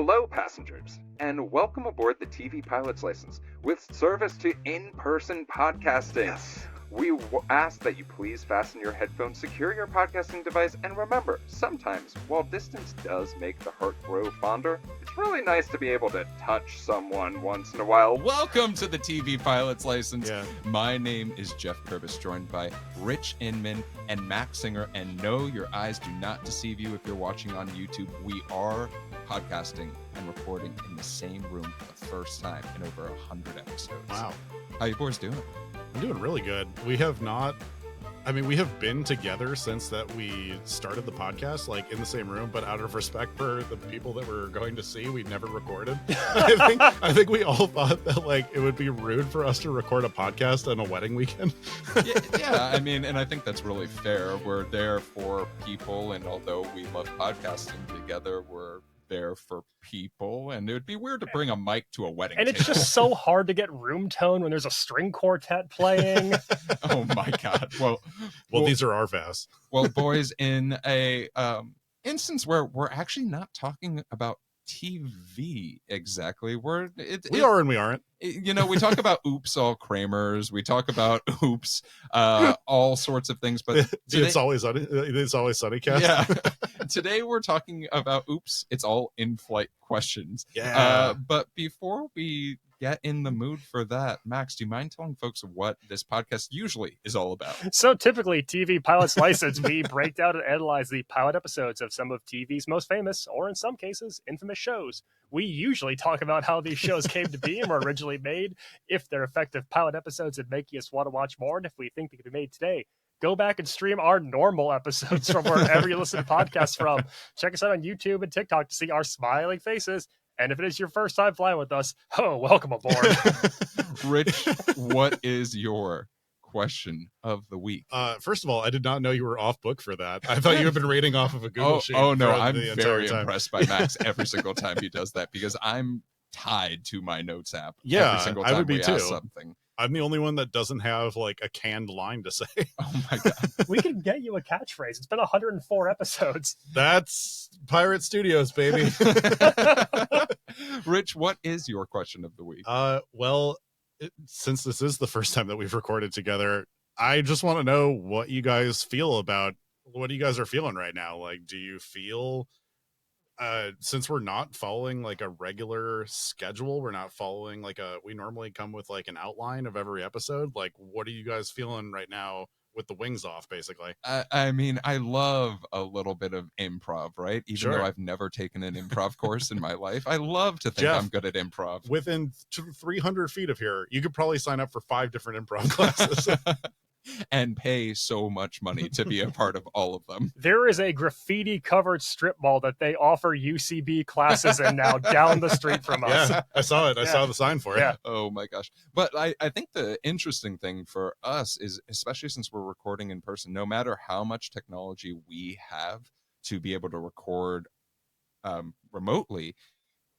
Hello, passengers, and welcome aboard the TV Pilot's License with service to in-person podcasting. Yes. We ask that you please fasten your headphones, secure your podcasting device, and remember, sometimes, while distance does make the heart grow fonder, it's really nice to be able to touch someone once in a while. Welcome to the TV Pilot's License. Yeah. My name is Geoff Kerbis, joined by Rich Inman and Max Singer. And no, your eyes do not deceive you if you're watching on YouTube. We are podcasting and recording in the same room for the first time in over 100 episodes. Wow. How you boys doing? I'm doing really good. We have been together since that we started the podcast, like in the same room, but out of respect for the people that we're going to see, we never recorded. I think we all thought that like it would be rude for us to record a podcast on a wedding weekend. yeah, I mean, and I think that's really fair. We're there for people, and although we love podcasting together, we're there for people, and it would be weird to bring a mic to a wedding and table. it's just so hard to get room tone when there's a string quartet playing. Oh my god. Well, These are our vows. Well, boys, in a instance where we're actually not talking about TV exactly, We are and we aren't. You know, we talk about oops all Kramers, we talk about oops all sorts of things, but today, it's always sunny cast. yeah. Today we're talking about oops, it's all in-flight questions. Yeah. But before we get in the mood for that, Max, do you mind telling folks what this podcast usually is all about? So typically, TV Pilot's License, we break down and analyze the pilot episodes of some of TV's most famous, or in some cases, infamous shows. We usually talk about how these shows came to be and were originally made, if they're effective pilot episodes that make us want to watch more, and if we think they could be made today. Go back and stream our normal episodes from wherever you listen to podcasts from. Check us out on YouTube and TikTok to see our smiling faces. And if it is your first time flying with us, welcome aboard. Rich, what is your question of the week? First of all, I did not know you were off book for that. I thought you had been reading off of a Google sheet. Oh no, I'm the very entire time. impressed by Max every single time he does that, because I'm tied to my notes app. Yeah, every single time I would be we too. ask something. I'm the only one that doesn't have like a canned line to say. Oh my god. We can get you a catchphrase. It's been 104 episodes. That's Pirate Studios, baby. Rich, what is your question of the week? Since this is the first time that we've recorded together, I just want to know what you guys feel about what you guys are feeling right now. Like, do you feel since we're not following like a regular schedule, we're not following like we normally come with like an outline of every episode, like what are you guys feeling right now with the wings off, basically? I mean, I love a little bit of improv, right? Even though I've never taken an improv course in my life, I love to think Geoff, I'm good at improv. Within 300 feet of here, you could probably sign up for 5 different improv classes. And pay so much money to be a part of all of them. There is a graffiti-covered strip mall that they offer UCB classes in now down the street from us. Yeah, I saw it. I saw the sign for it. Yeah. Oh my gosh. But I think the interesting thing for us is, especially since we're recording in person, no matter how much technology we have to be able to record remotely,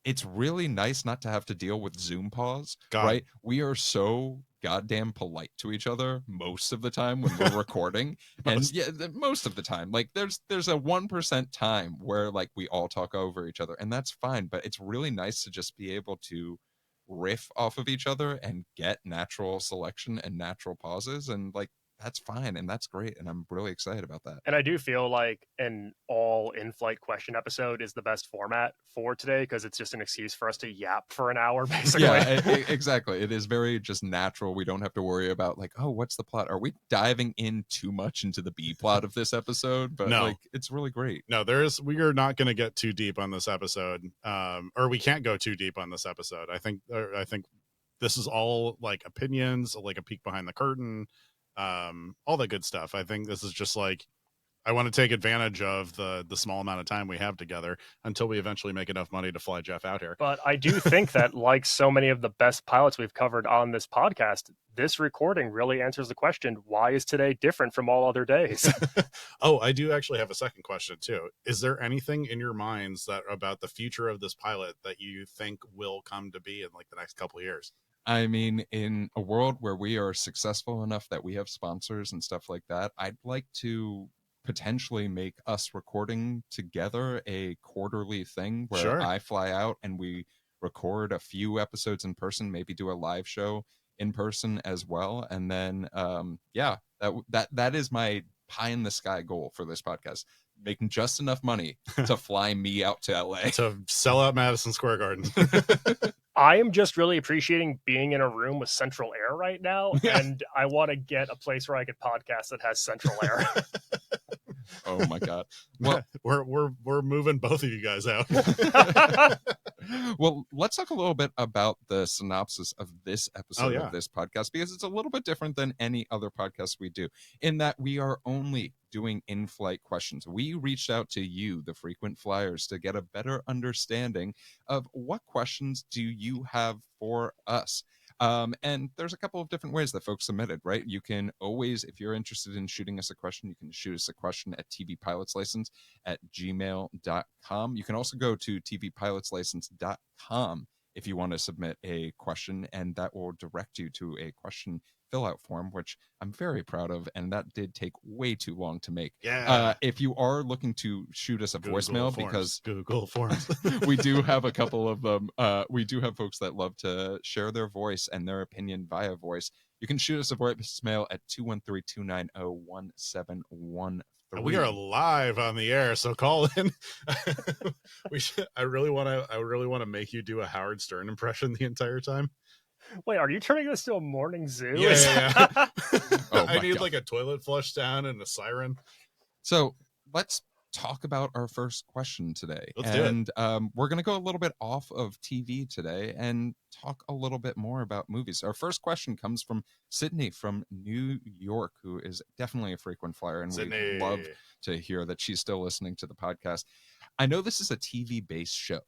it's really nice not to have to deal with Zoom pause, right? We are so goddamn polite to each other most of the time when we're recording. And yeah, most of the time, like there's a 1% time where like we all talk over each other, and that's fine. But it's really nice to just be able to riff off of each other and get natural selection and natural pauses, and like that's fine and that's great, and I'm really excited about that. And I do feel like an all in-flight question episode is the best format for today, because it's just an excuse for us to yap for an hour, basically. Yeah, exactly. It is very just natural. We don't have to worry about like, oh, what's the plot? Are we diving in too much into the B plot of this episode? But no, like, it's really great. No, we are not going to get too deep on this episode, or we can't go too deep on this episode. I think this is all like opinions, like a peek behind the curtain. All that good stuff. I think this is just like, I want to take advantage of the small amount of time we have together until we eventually make enough money to fly Geoff out here. But I do think that, like so many of the best pilots we've covered on this podcast, this recording really answers the question, why is today different from all other days? Oh, I do actually have a second question too. Is there anything in your minds that about the future of this pilot that you think will come to be in like the next couple of years? I mean, in a world where we are successful enough that we have sponsors and stuff like that, I'd like to potentially make us recording together a quarterly thing where Sure. I fly out and we record a few episodes in person, maybe do a live show in person as well. And then, that is my pie in the sky goal for this podcast, making just enough money to fly me out to LA. To sell out Madison Square Garden. I am just really appreciating being in a room with central air right now, and I want to get a place where I could podcast that has central air. Oh my God. Well, we're moving both of you guys out. well, let's talk a little bit about the synopsis of this episode yeah. of this podcast, because it's a little bit different than any other podcast we do, in that we are only doing in-flight questions. We reached out to you, the frequent flyers, to get a better understanding of what questions do you have for us. And there's a couple of different ways that folks submitted, right? You can always, if you're interested in shooting us a question, you can shoot us a question at tvpilotslicense@gmail.com. You can also go to tvpilotslicense.com if you want to submit a question, and that will direct you to a question fill out form, which I'm very proud of, and that did take way too long to make. Yeah. If you are looking to shoot us a voicemail, because Google Forms. we do have a couple of them. We do have folks that love to share their voice and their opinion via voice. You can shoot us a voicemail at 213-290-1713. We are live on the air, so call in. I really want to make you do a Howard Stern impression the entire time. Wait, are you turning this to a morning zoo? Yeah. Oh I my need God. like a toilet flush down and a siren. So let's talk about our first question today. Let's do it. And we're going to go a little bit off of TV today and talk a little bit more about movies. Our first question comes from Sydney from New York, who is definitely a frequent flyer, and Sydney. we love to hear that she's still listening to the podcast. I know this is a TV-based show,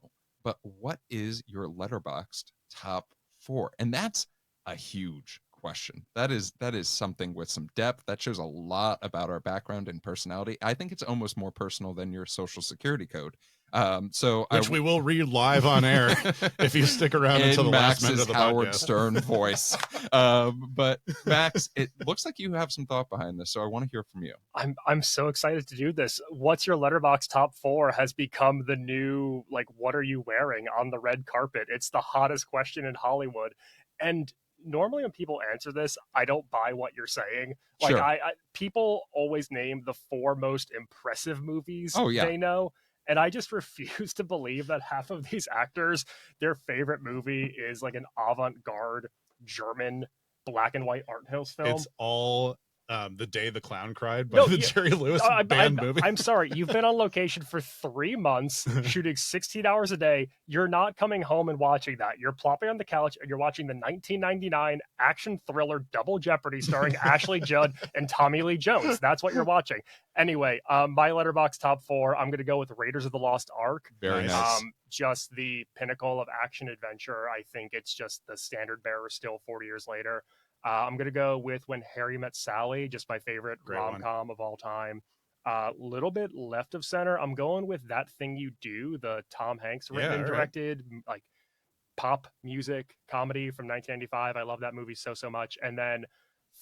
but what is your Letterboxd top 4? And that's a huge question. That is something with some depth. That shows a lot about our background and personality. I think it's almost more personal than your social security code. Which we will read live on air if you stick around until the last minute of the Howard podcast. Stern voice. But Max, it looks like you have some thought behind this, so I want to hear from you. I'm so excited to do this. What's your Letterboxd top 4 has become the new, like, what are you wearing on the red carpet? It's the hottest question in Hollywood. And normally when people answer this, I don't buy what you're saying. Like, Sure. I people always name the 4 most impressive movies they know. And I just refuse to believe that half of these actors, their favorite movie is like an avant-garde German black and white art house film. It's all The Day the Clown Cried by the Jerry Lewis band movie. I'm sorry. You've been on location for 3 months, shooting 16 hours a day. You're not coming home and watching that. You're plopping on the couch and you're watching the 1999 action thriller Double Jeopardy starring Ashley Judd and Tommy Lee Jones. That's what you're watching. Anyway, my Letterboxd top 4, I'm going to go with Raiders of the Lost Ark. Very nice. Just the pinnacle of action adventure. I think it's just the standard bearer still 40 years later. I'm going to go with When Harry Met Sally, just my favorite rom-com of all time. Little bit left of center. I'm going with That Thing You Do, the Tom Hanks written and directed, like, pop music comedy from 1995. I love that movie so much. And then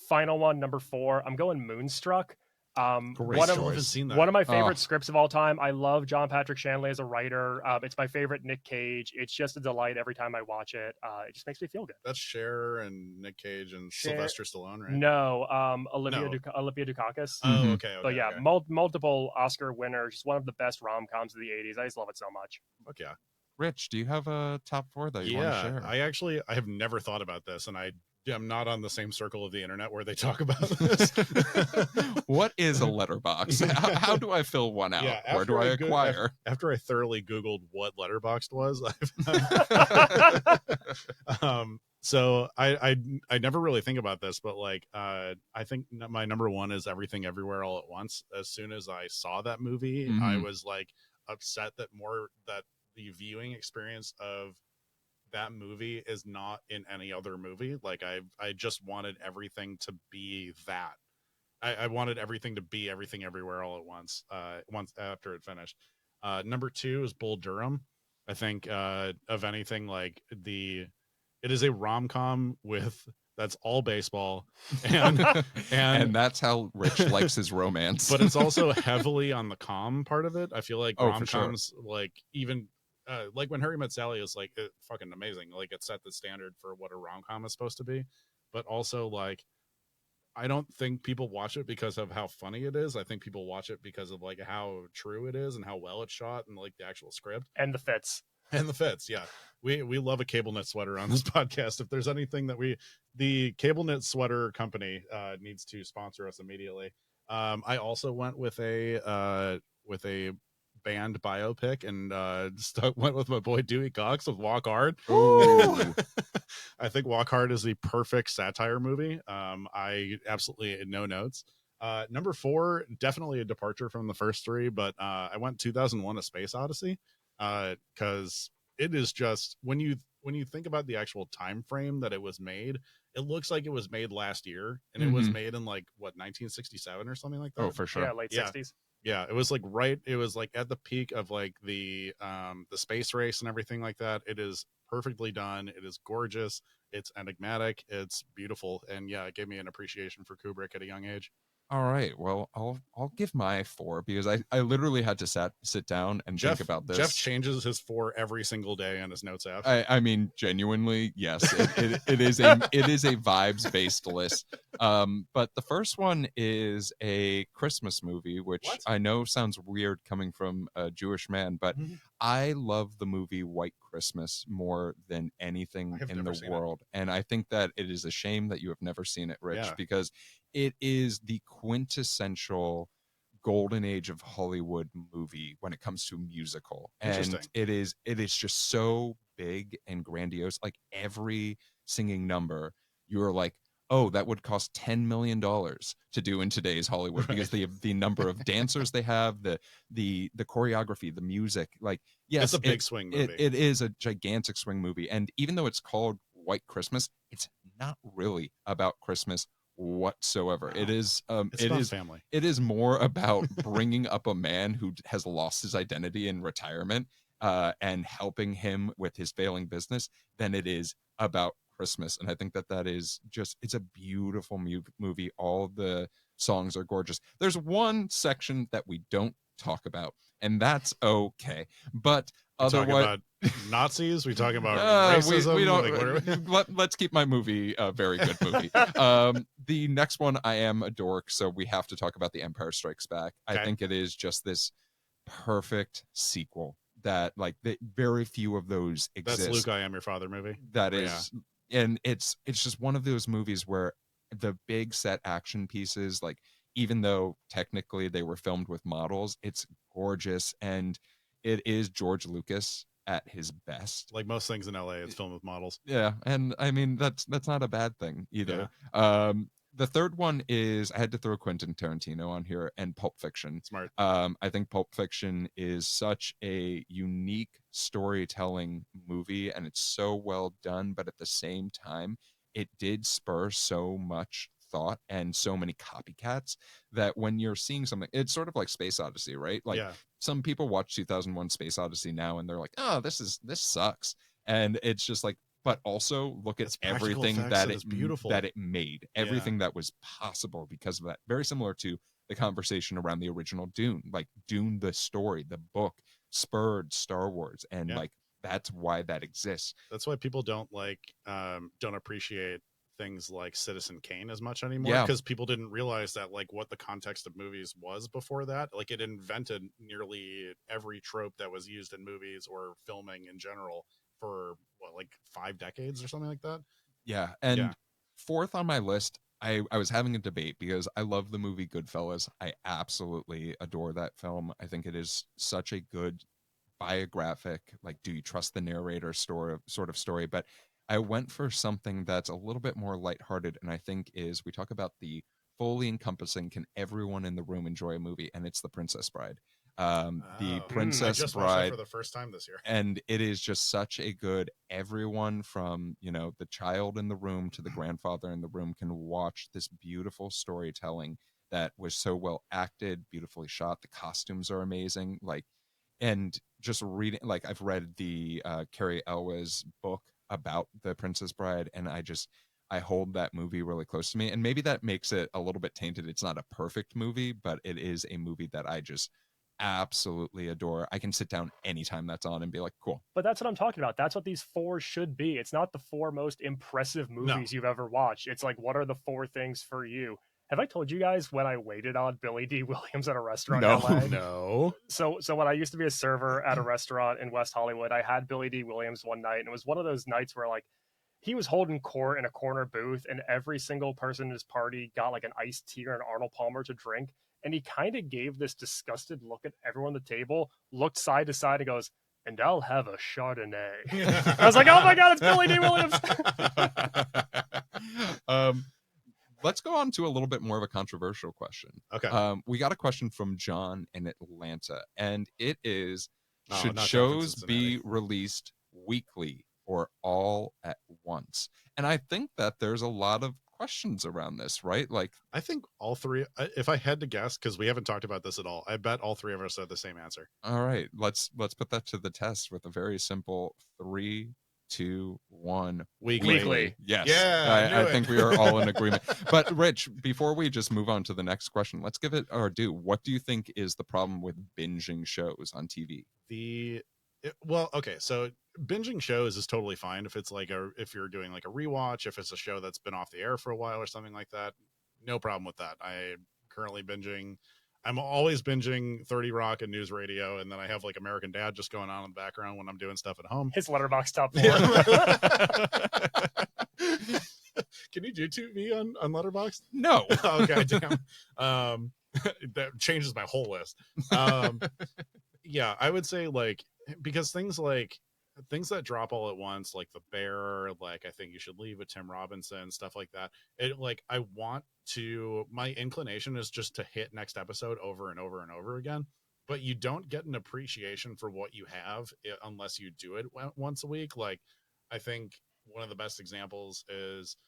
final one, number 4, I'm going Moonstruck. One of my favorite scripts of all time. I love John Patrick Shanley as a writer. It's my favorite Nick Cage. It's just a delight every time I watch it. It just makes me feel good. That's Cher and Nick Cage and Sylvester Stallone, right? No, Olivia Dukakis. Oh, okay. But yeah, okay. Multiple Oscar winners. Just one of the best rom-coms of the 80s. I just love it so much. Fuck yeah. Rich, do you have a top 4 that you want to share? I have never thought about this, and I'm not on the same circle of the internet where they talk about this. What is a letterbox? How do I fill one out? Yeah, where do I acquire? After I thoroughly Googled what Letterboxd was, so I never really think about this, but like I think my number 1 is Everything Everywhere All at Once. As soon as I saw that movie, I was like upset that the viewing experience of that movie is not in any other movie. Like I just wanted everything to be that. I wanted everything to be Everything Everywhere All at Once. Once after it finished. Number 2 is Bull Durham. I think of anything, like it is a rom-com with that's all baseball, and and that's how Rich likes his romance. but it's also heavily on the calm part of it. I feel like Oh, for sure. rom-coms, like even like When Harry Met Sally is like fucking amazing. Like it set the standard for what a rom-com is supposed to be, but also like I don't think people watch it because of how funny it is. I think people watch it because of like how true it is and how well it's shot and like the actual script And the fits. and the fits. Yeah, we love a cable knit sweater on this podcast. If there's anything that the cable knit sweater company needs to sponsor us immediately. I also went with a band biopic and went with my boy Dewey Cox with Walk Hard. Ooh. I think Walk Hard is the perfect satire movie. I absolutely no notes. Number 4, definitely a departure from the first 3, but I went 2001: A Space Odyssey because it is just when you think about the actual time frame that it was made, it looks like it was made last year, and it was made in like what 1967 or something like that. Oh, for sure. Yeah, late 60s. Yeah, it was like it was like at the peak of like the space race and everything like that. It is perfectly done. It is gorgeous. It's enigmatic. It's beautiful. And yeah, it gave me an appreciation for Kubrick at a young age. All right. Well, I'll give my 4 because I literally had to sit down and think about this. Geoff changes his 4 every single day on his notes app. I mean, genuinely, yes, it is a vibes based list. But the first one is a Christmas movie, which What? I know sounds weird coming from a Jewish man, but I love the movie White Christmas more than anything in the world. And I think that it is a shame that you have never seen it, Rich, Yeah. because it is the quintessential golden age of Hollywood movie when it comes to musical. And it is just so big and grandiose. Like every singing number, you're like, oh, that would cost $10 million to do in today's Hollywood because the number of dancers they have, the choreography, the music. Like, yes, it's a big swing movie. It is a gigantic swing movie. And even though it's called White Christmas, it's not really about Christmas whatsoever. Wow. It is family. It is more about bringing up a man who has lost his identity in retirement and helping him with his failing business than it is about Christmas. And I think that is just, it's a beautiful movie. All the songs are gorgeous. There's one section that we don't talk about, and that's okay. But otherwise, about Nazis, we talk about racism. We don't. Let's keep my movie a very good movie. The next one, I am a dork, so we have to talk about The Empire Strikes Back. Okay. I think it is just this perfect sequel that, like, very few of those exist. That's Luke, I Am Your Father movie. That is, and it's just one of those movies where the big set action pieces, like, even though technically they were filmed with models, it's gorgeous, and it is George Lucas at his best. Like most things in LA, it's filmed with models. Yeah, and I mean that's not a bad thing either. Yeah. The third one is, I had to throw Quentin Tarantino on here, and Pulp Fiction. Smart. I think Pulp Fiction is such a unique storytelling movie, and it's so well done, but at the same time, it did spur so much thought and so many copycats that when you're seeing something, it's sort of like Space Odyssey, right? Like some people watch 2001 Space Odyssey now and they're like, oh, this sucks. And it's just like, but also look at everything that it made, everything that was possible because of that. Very similar to the conversation around the original Dune. Like Dune, the story, the book spurred Star Wars, and like that's why that exists. That's why people don't appreciate things like Citizen Kane as much anymore, because people didn't realize that like what the context of movies was before that. Like it invented nearly every trope that was used in movies or filming in general for like 5 decades or something like that. Yeah. And fourth on my list, I was having a debate because I love the movie Goodfellas. I absolutely adore that film. I think it is such a good biographic, like, do you trust the narrator sort of story? But I went for something that's a little bit more lighthearted, and I think is, we talk about the fully encompassing, can everyone in the room enjoy a movie, and it's The Princess Bride. The Princess I just Bride watched that for the first time this year, and it is just such a good, everyone from, the child in the room to the grandfather in the room can watch this beautiful storytelling that was so well acted, beautifully shot. The costumes are amazing. Like, and just reading, like, I've read the Carrie Elwes book about The Princess Bride, and I hold that movie really close to me, and maybe that makes it a little bit tainted. It's not a perfect movie, but it is a movie that I just absolutely adore. I can sit down anytime that's on and be like, cool. But that's what I'm talking about. That's what these 4 should be. It's not the 4 most impressive movies you've ever watched. It's like, what are the 4 things for you? Have I told you guys when I waited on Billy D. Williams at a restaurant in LA? No. So when I used to be a server at a restaurant in West Hollywood, I had Billy D. Williams one night, and it was one of those nights where like he was holding court in a corner booth, and every single person in his party got like an iced tea or an Arnold Palmer to drink. And he kind of gave this disgusted look at everyone at the table, looked side to side, and goes, "And I'll have a Chardonnay." I was like, "Oh my God, it's Billy D. Williams." Let's go on to a little bit more of a controversial question. Okay. We got a question from John in Atlanta, and it is, should not shows John from be Cincinnati. released weekly or all at once? And I think that there's a lot of questions around this, right? Like, I think all 3, if I had to guess, because we haven't talked about this at all, I bet all 3 of us had the same answer. all right, let's put that to the test with a very simple 3, 2, 1. Weekly. Yes. Yeah, I I knew think it. we are all in agreement. But Rich, before we just move on to the next question, let's give it our due. What do you think is the problem with binging shows on TV? Well, okay, so binging shows is totally fine if it's like if you're doing like a rewatch, if it's a show that's been off the air for a while or something like that, no problem with that. I'm always binging 30 Rock and News Radio, and then I have like American Dad just going on in the background when I'm doing stuff at home. His Letterboxd top 4. Can you do TV on Letterboxd? No. Okay, damn. That changes my whole list. Yeah, I would say like, because things that drop all at once, like The Bear, like I Think You Should Leave with Tim Robinson, stuff like that. It like my inclination is just to hit next episode over and over and over again. But you don't get an appreciation for what you have unless you do it once a week. Like, I think one of the best examples is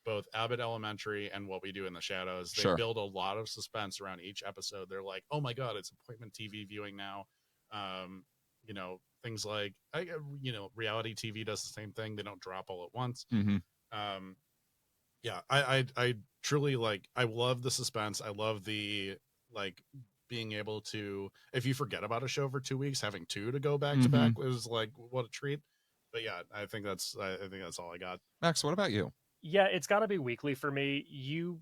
both Abbott Elementary and What We Do in the Shadows. They Sure. build a lot of suspense around each episode. They're like, oh my God, it's appointment TV viewing now. Things like, reality TV does the same thing. They don't drop all at once. Mm-hmm. Yeah, I truly like, I love the suspense. I love the, like, being able to, if you forget about a show for 2 weeks, having 2 to go back to back was like, what a treat. But yeah, I think that's all I got. Max, what about you? Yeah, it's got to be weekly for me. You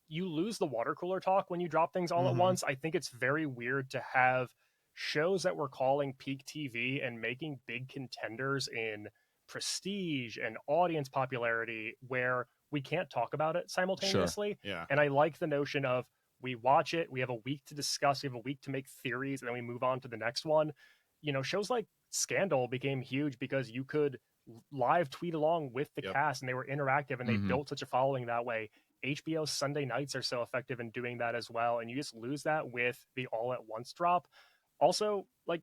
lose the water cooler talk when you drop things all at once. I think it's very weird to have shows that we're calling peak TV and making big contenders in prestige and audience popularity where we can't talk about it simultaneously. Sure. Yeah. And I like the notion of, we watch it, we have a week to discuss, we have a week to make theories, and then we move on to the next one. Shows like Scandal became huge because you could live tweet along with the cast, and they were interactive, and they built such a following that way. HBO Sunday nights are so effective in doing that as well, and you just lose that with the all at once drop. Also, like,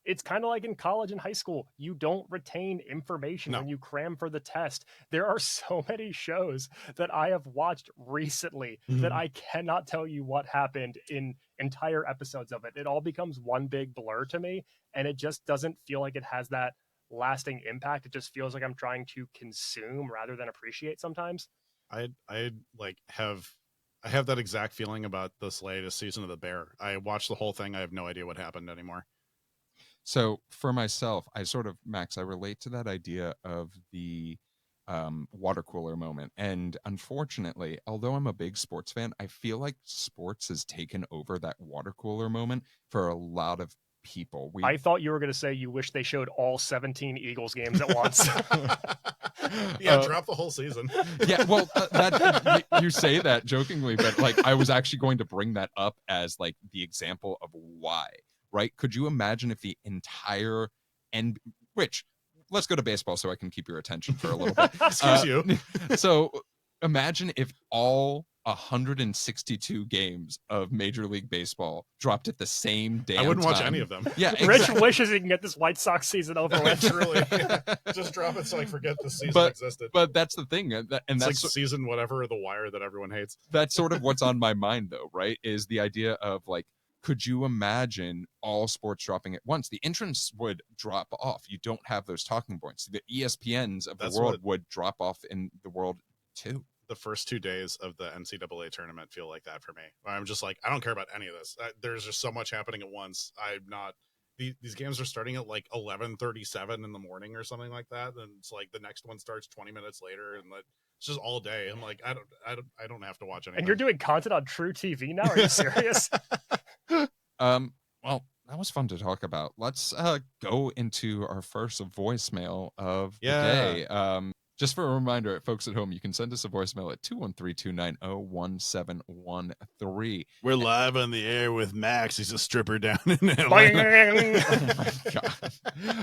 it's kind of like in college and high school. You don't retain information when you cram for the test. There are so many shows that I have watched recently that I cannot tell you what happened in entire episodes of it. It all becomes one big blur to me, and it just doesn't feel like it has that lasting impact. It just feels like I'm trying to consume rather than appreciate sometimes. I have that exact feeling about this latest season of The Bear. I watched the whole thing. I have no idea what happened anymore. So for myself, I relate to that idea of the water cooler moment. And unfortunately, although I'm a big sports fan, I feel like sports has taken over that water cooler moment for a lot of people. I thought you were going to say you wish they showed all 17 Eagles games at once. Drop the whole season. Yeah, well, you say that jokingly, but like I was actually going to bring that up as like the example of why. Right? Could you imagine if the entire Rich, let's go to baseball so I can keep your attention for a little bit. Excuse you. So imagine if all 162 games of Major League Baseball dropped at the same damn time. I wouldn't watch any of them. Yeah, Rich wishes he can get this White Sox season over with. Truly. Just drop it so I forget the season existed. But that's the thing. And it's that's like season whatever, The Wire that everyone hates. That's sort of what's on my mind, though, right? Is the idea of like, could you imagine all sports dropping at once? The entrants would drop off. You don't have those talking points. The ESPNs of the world would drop off in the world 2. The first 2 days of the NCAA tournament feel like that for me. I'm just like, I don't care about any of this. There's just so much happening at once. I'm not. These games are starting at like 11:37 in the morning or something like that, and it's like the next one starts 20 minutes later, and like it's just all day. I'm like, I don't have to watch anything. And you're doing content on True TV now? Are you serious? Well, that was fun to talk about. Let's go into our first voicemail of the day. Just for a reminder, folks at home, you can send us a voicemail at 213-290-1713. We're live on the air with Max. He's a stripper down in Atlanta. Oh my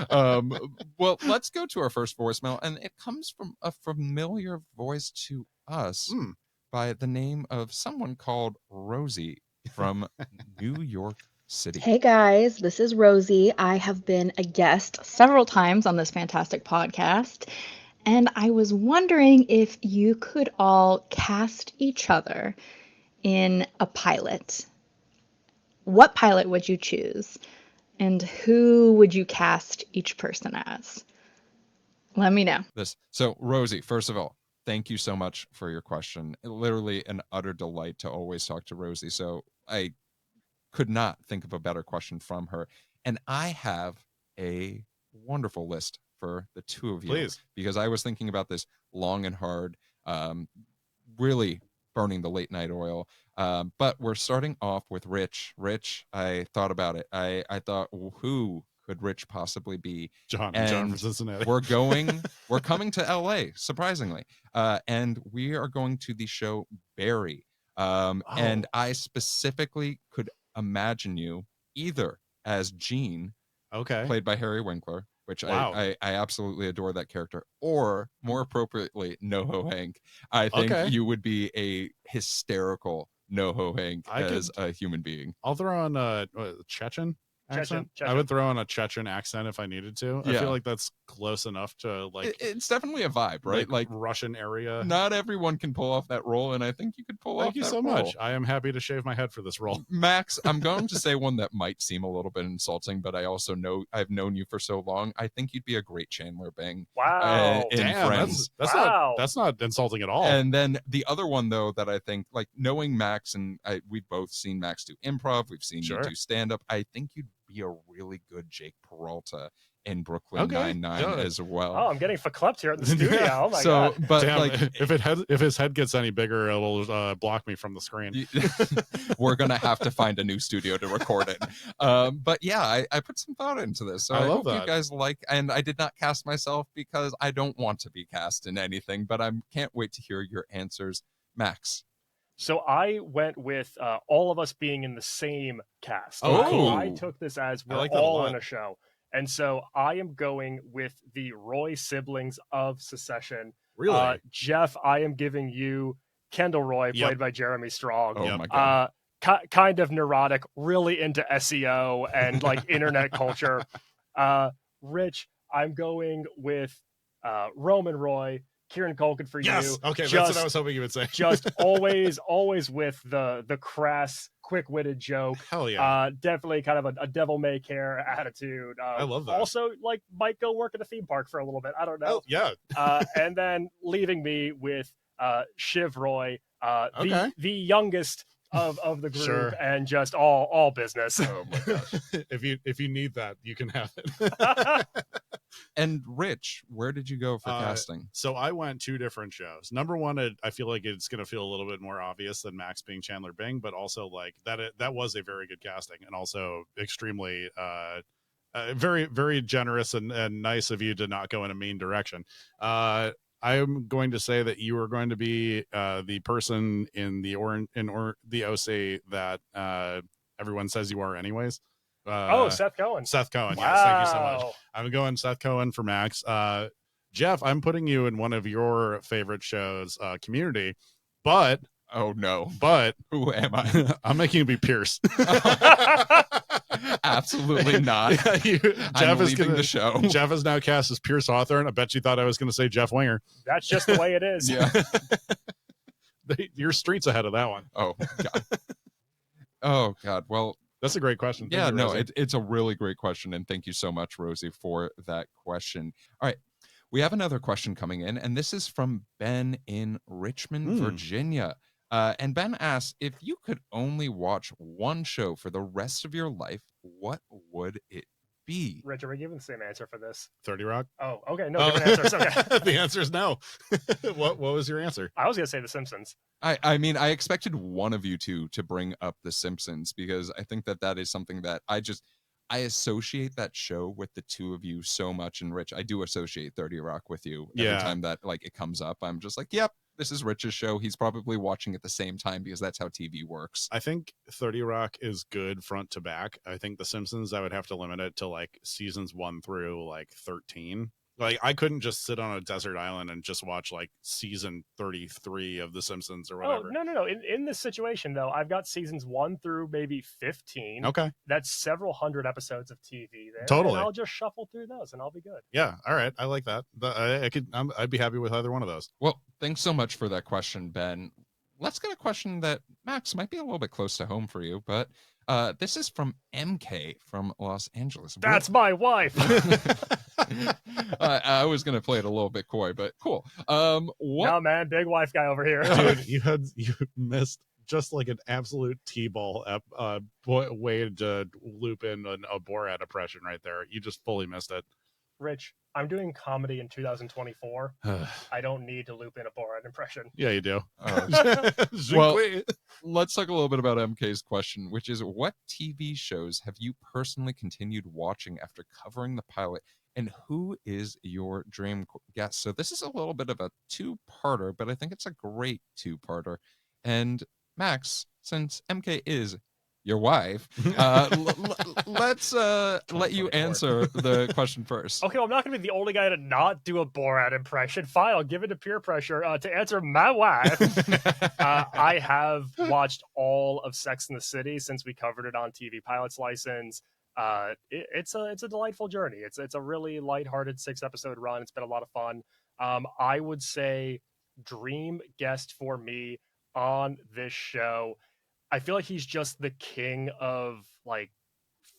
God. Well, let's go to our first voicemail, and it comes from a familiar voice to us by the name of someone called Rosie from New York City. Hey guys, this is Rosie. I have been a guest several times on this fantastic podcast, and I was wondering if you could all cast each other in a pilot. What pilot would you choose? And who would you cast each person as? Let me know. So, Rosie, first of all, thank you so much for your question. Literally an utter delight to always talk to Rosie. So I could not think of a better question from her. And I have a wonderful list for the two of you. Please. Because I was thinking about this long and hard, really burning the late night oil. But we're starting off with Rich. Rich, I thought about it. I thought, who could Rich possibly be? John from Cincinnati. We're coming to LA, surprisingly. And we are going to the show Barry. And I specifically could imagine you either as Gene, played by Harry Winkler, which I absolutely adore that character, or more appropriately, NoHo Hank. I think you would be a hysterical NoHo Hank as a human being. I'll throw on Chechen accent. Chechen. I would throw on a Chechen accent if I needed to. Yeah. I feel like that's close enough to like. It's definitely a vibe, right? Like Russian area. Not everyone can pull off that role, and I think you could pull off that Thank you so much. I am happy to shave my head for this role. Max, I'm going to say one that might seem a little bit insulting, but I also know I've known you for so long. I think you'd be a great Chandler Bing. Wow. In Damn, Friends. That's not insulting at all. And then the other one, though, that I think, like, knowing Max, and we've both seen Max do improv, we've seen you do stand-up, I think you'd be a really good Jake Peralta in Brooklyn Nine-Nine as well. Oh, I'm getting verklempt here at the studio. Oh my god! But damn, like, if his head gets any bigger, it'll block me from the screen. We're gonna have to find a new studio to record it. But yeah, I put some thought into this. So I love hope that. you guys like. And I did not cast myself because I don't want to be cast in anything. But I can't wait to hear your answers, Max. So I went with all of us being in the same cast. Oh. I took this as we're like that a all lot. in a show. And so I am going with the Roy siblings of Secession. Really? Geoff, I am giving you Kendall Roy, played by Jeremy Strong. Oh my god. Kind of neurotic, really into SEO and like internet culture. Rich, I'm going with Roman Roy, Kieran Culkin for Yes. you. Okay, that's what I was hoping you would say. Just always with the crass, quick-witted joke. Hell yeah. Definitely kind of a devil may care attitude. I love that. Also, like, might go work at a theme park for a little bit. I don't know. Oh, yeah. And then leaving me with Shiv Roy, Okay. the youngest of the group, Sure. and just all business. Oh my gosh. If you need that, you can have it. And Rich, where did you go for casting? So I went 2 different shows. Number one, I feel like it's going to feel a little bit more obvious than Max being Chandler Bing, but also like that was a very good casting, and also extremely very, very generous and nice of you to not go in a mean direction. I am going to say that you are going to be the person in the OC that everyone says you are anyways. Seth Cohen. Seth Cohen, Wow. yes, thank you so much. I'm going Seth Cohen for Max. Geoff, I'm putting you in one of your favorite shows, Community, but Oh no. Who am I? I'm making you be Pierce. Absolutely not. Jeff is leaving the show. Jeff is now cast as Pierce Hawthorne. I bet you thought I was going to say Jeff Winger. That's just the way it is. Yeah. Your street's ahead of that one. Oh god. Oh god. Well, that's a great question. Thank you, Rosie. It's a really great question, and thank you so much, Rosie, for that question. All right. We have another question coming in, and this is from Ben in Richmond, Virginia. And Ben asks, if you could only watch one show for the rest of your life, what would it be? Rich, are we giving the same answer for this? 30 Rock? Oh, okay. No, different answers. Okay. The answer is no. What was your answer? I was going to say The Simpsons. I mean, I expected one of you two to bring up The Simpsons, because I think that is something that I associate that show with the two of you so much. And Rich, I do associate 30 Rock with you. Every time that like it comes up, I'm just like, yep, this is Rich's show. He's probably watching at the same time because that's how TV works. I think 30 Rock is good front to back. I think The Simpsons, I would have to limit it to like seasons 1 through like 13. Like, I couldn't just sit on a desert island and just watch like season 33 of The Simpsons or whatever. Oh, no. In this situation, though, I've got seasons 1 through maybe 15. Okay. That's several hundred episodes of TV there. Totally. And I'll just shuffle through those and I'll be good. Yeah. All right. I like that. I'd be happy with either one of those. Well, thanks so much for that question, Ben. Let's get a question that, Max, might be a little bit close to home for you, but this is from MK from Los Angeles. That's my wife. I was going to play it a little bit coy, but cool. No, man, big wife guy over here. Dude, you missed just like an absolute T-ball way to loop in a Borat impression right there. You just fully missed it. Rich, I'm doing comedy in 2024. I don't need to loop in a Borat impression. Yeah, you do. Well, let's talk a little bit about MK's question, which is, what TV shows have you personally continued watching after covering the pilot, and who is your dream guest? So this is a little bit of a two-parter, but I think it's a great two-parter. And Max, since MK is your wife, let's let you answer the question first. Okay, well, I'm not going to be the only guy to not do a Borat impression. Fine, I'll give it to peer pressure. To answer my wife, I have watched all of Sex and the City since we covered it on TV Pilot's License. It's a delightful journey. It's a really lighthearted 6-episode run. It's been a lot of fun. I would say dream guest for me on this show, I feel like he's just the king of like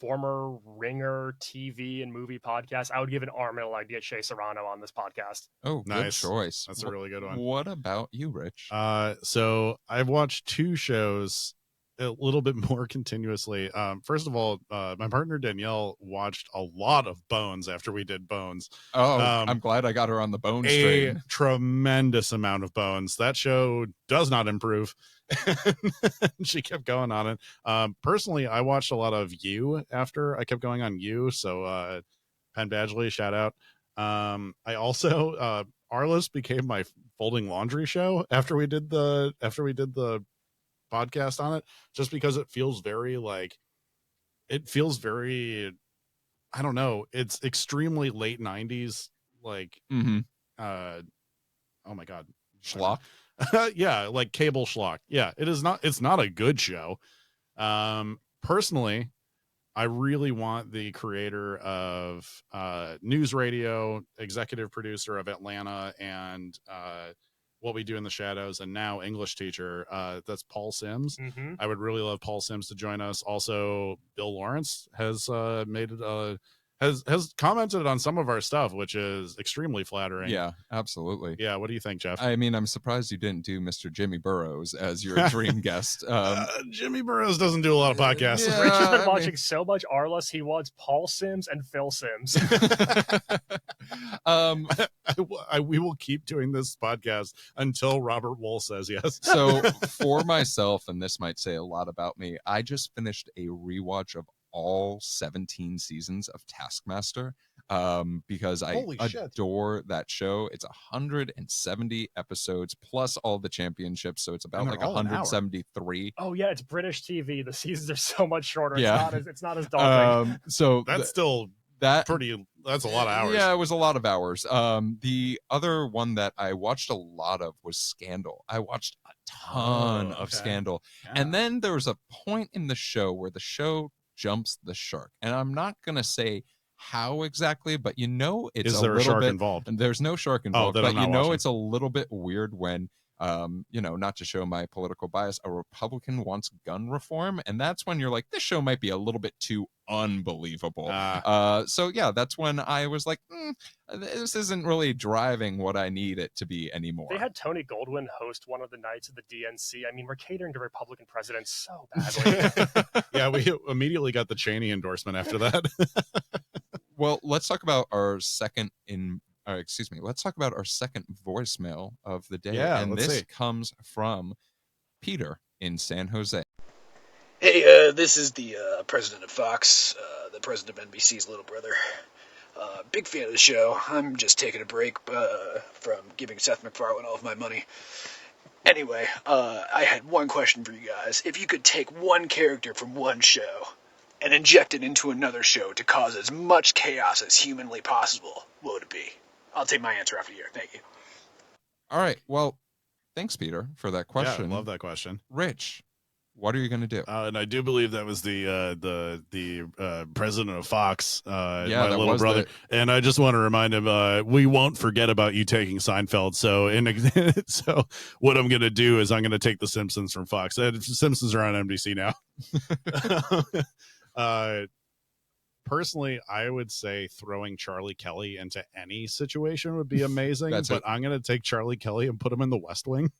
former Ringer TV and movie podcasts. I would give an arm and a leg to get Shea Serrano on this podcast. Oh, nice choice. That's a really good one. What about you, Rich? So I've watched 2 shows a little bit more continuously. First of all, my partner Danielle watched a lot of Bones after we did Bones. Oh, I'm glad I got her on the Bones train. A tremendous amount of Bones. That show does not improve. She kept going on it. Personally, I watched a lot of You after I kept going on You. So Penn Badgley, shout out. I also Arliss became my folding laundry show after we did the podcast on it, just because it feels very I don't know, it's extremely late 90s, like oh my god, schlock. Yeah, like cable schlock. Yeah, it's not a good show. Personally, I really want the creator of News Radio, executive producer of Atlanta, and What We Do in the Shadows, and now English teacher, that's Paul Sims. I would really love Paul Sims to join us. Also, Bill Lawrence has has commented on some of our stuff, which is extremely flattering. Yeah, absolutely. Yeah, what do you think, Geoff? I mean, I'm surprised you didn't do Mr. Jimmy Burrows as your dream guest. Jimmy Burrows doesn't do a lot of podcasts. Rich has been watching so much Arliss, he wants Paul Sims and Phil Sims. We will keep doing this podcast until Robert Wool says yes. So for myself, and this might say a lot about me, I just finished a rewatch of all 17 seasons of Taskmaster because I adore that show. It's 170 episodes plus all the championships, so it's about like 173. Oh yeah, it's British TV. The seasons are so much shorter. Yeah. It's not as daunting. So that's that's a lot of hours. Yeah, it was a lot of hours. The other one that I watched a lot of was Scandal. I watched a ton of Scandal. Yeah. And then there was a point in the show where the show jumps the shark. And I'm not going to say how exactly, but it's Is there a shark involved? And there's no shark involved, but it's a little bit weird when not to show my political bias, a Republican wants gun reform, and that's when you're like, this show might be a little bit too unbelievable. So yeah, that's when I was like, this isn't really driving what I need it to be anymore. They had Tony Goldwyn host one of the nights of the DNC. I mean, we're catering to Republican presidents so badly. Yeah, we immediately got the Cheney endorsement after that. Well, let's talk about our second let's talk about our second voicemail of the day. Yeah, and let's this see. comes from Peter in San Jose. Hey, this is the president of Fox, the president of NBC's little brother. Big fan of the show. I'm just taking a break from giving Seth MacFarlane all of my money. Anyway, I had one question for you guys. If you could take one character from one show and inject it into another show to cause as much chaos as humanly possible, what would it be? I'll take my answer after here. Thank you. All right. Well, thanks, Peter, for that question. Yeah, I love that question. Rich, what are you going to do? And I do believe that was the president of Fox, my little brother. And I just want to remind him, we won't forget about you taking Seinfeld. So, so what I'm going to do is I'm going to take the Simpsons from Fox. The Simpsons are on NBC now. Personally, I would say throwing Charlie Kelly into any situation would be amazing. I'm going to take Charlie Kelly and put him in the West Wing.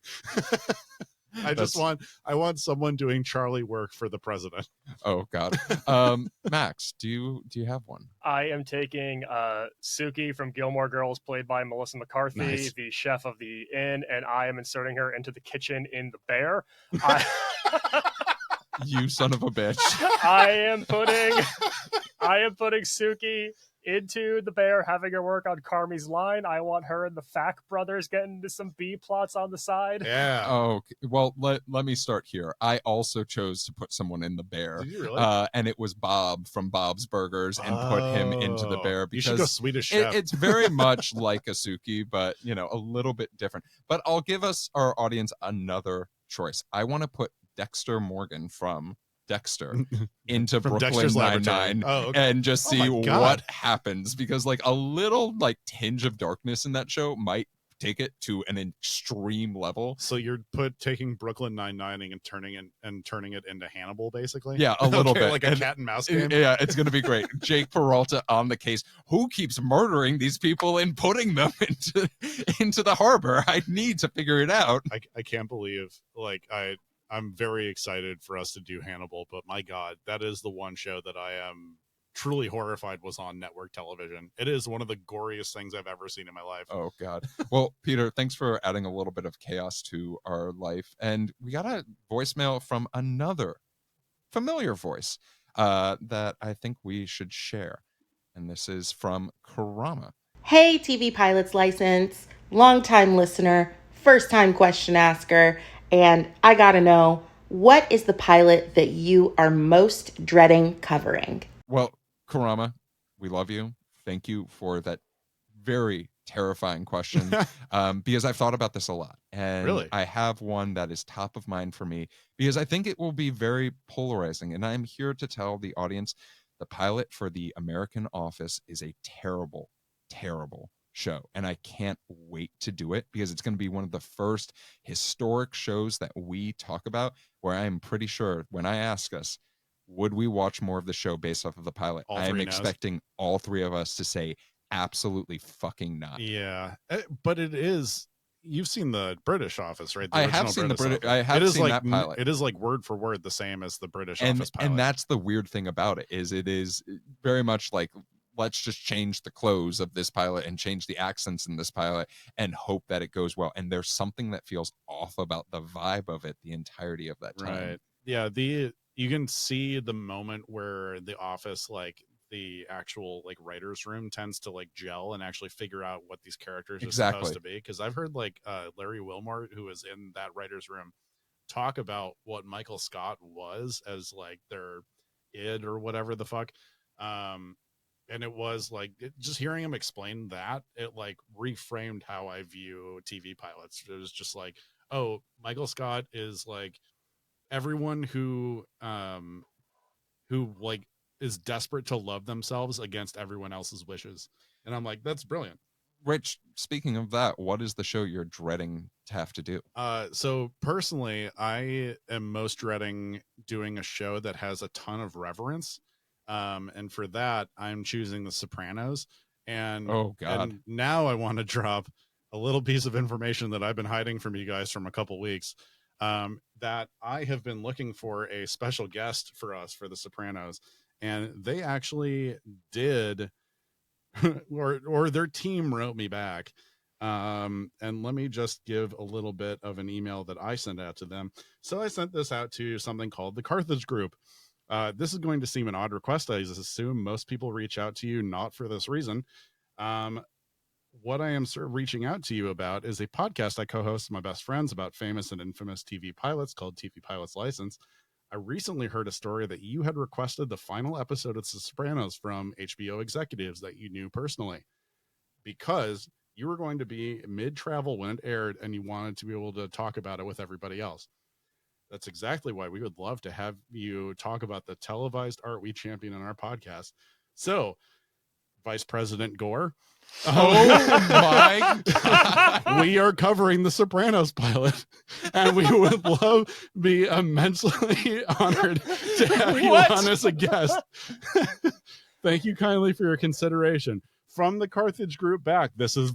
I want someone doing Charlie work for the president. Oh God. Max, do you have one? I am taking Suki from Gilmore Girls, played by Melissa McCarthy, Nice. the chef of the inn, and I am inserting her into the kitchen in The Bear. You son of a bitch. I am putting Suki into The Bear, having her work on Carmi's line. I want her and the Fack brothers getting into some B plots on the side. Yeah. Oh, well, let me start here. I also chose to put someone in The Bear. Did you really? And it was Bob from Bob's Burgers, and put him into The Bear because you should go Swedish Chef. It's very much like a Suki, but a little bit different. But I'll give our audience another choice. I want to put Dexter Morgan from Dexter into Brooklyn Nine-Nine and just see what happens, because like a little like tinge of darkness in that show might take it to an extreme level. So you're taking Brooklyn Nine-Nine and turning it into Hannibal, basically? Yeah, a little bit. Like a cat and mouse game? Yeah, it's going to be great. Jake Peralta on the case. Who keeps murdering these people and putting them into the harbor? I need to figure it out. I can't believe, I'm very excited for us to do Hannibal, but my God, that is the one show that I am truly horrified was on network television. It is one of the goriest things I've ever seen in my life. Oh God. Well, Peter, thanks for adding a little bit of chaos to our life. And we got a voicemail from another familiar voice that I think we should share. And this is from Karama. Hey, TV Pilots License, longtime listener, first time question asker, and I gotta know, what is the pilot that you are most dreading covering? Well, Karama, we love you. Thank you for that very terrifying question, because I've thought about this a lot. And really? I have one that is top of mind for me, because I think it will be very polarizing. And I'm here to tell the audience the pilot for The American Office is a terrible, terrible show, and I can't wait to do it, because it's going to be one of the first historic shows that we talk about, where I'm pretty sure when I ask us, would we watch more of the show based off of the pilot, I'm expecting all three of us to say absolutely fucking not. Yeah, but it is. You've seen the British Office, right? I have seen the British. I have seen that pilot. It is like word for word the same as the British Office pilot. And that's the weird thing about it, is it is very much like, let's just change the clothes of this pilot and change the accents in this pilot and hope that it goes well. And there's something that feels off about the vibe of it the entirety of that time. Right. Yeah. You can see the moment where the Office, like the actual like writer's room, tends to like gel and actually figure out what these characters are supposed to be. Because I've heard like Larry Wilmore, who was in that writer's room, talk about what Michael Scott was as like their id or whatever the fuck. And it was like, just hearing him explain that, it like reframed how I view TV pilots. It was just like, oh, Michael Scott is like everyone who like is desperate to love themselves against everyone else's wishes. And I'm like, that's brilliant. Rich, speaking of that, what is the show you're dreading to have to do? So personally, I am most dreading doing a show that has a ton of reverence. And for that, I'm choosing The Sopranos. And Oh, God. And now I want to drop a little piece of information that I've been hiding from you guys from a couple weeks. That I have been looking for a special guest for us for The Sopranos, and they actually did, or their team wrote me back. And let me just give a little bit of an email that I sent out to them. So I sent this out to something called the Carthage Group. This is going to seem an odd request. I assume most people reach out to you not for this reason. What I am sort of reaching out to you about is a podcast I co-host with my best friends about famous and infamous TV pilots called TV Pilots License. I recently heard a story that you had requested the final episode of The Sopranos from HBO executives that you knew personally, because you were going to be mid-travel when it aired and you wanted to be able to talk about it with everybody else. That's exactly why we would love to have you talk about the televised art we champion in our podcast. So, Vice President Gore. Oh my God. We are covering the Sopranos pilot, and we would be immensely honored to have you on as a guest. Thank you kindly for your consideration. From the Carthage Group back, this is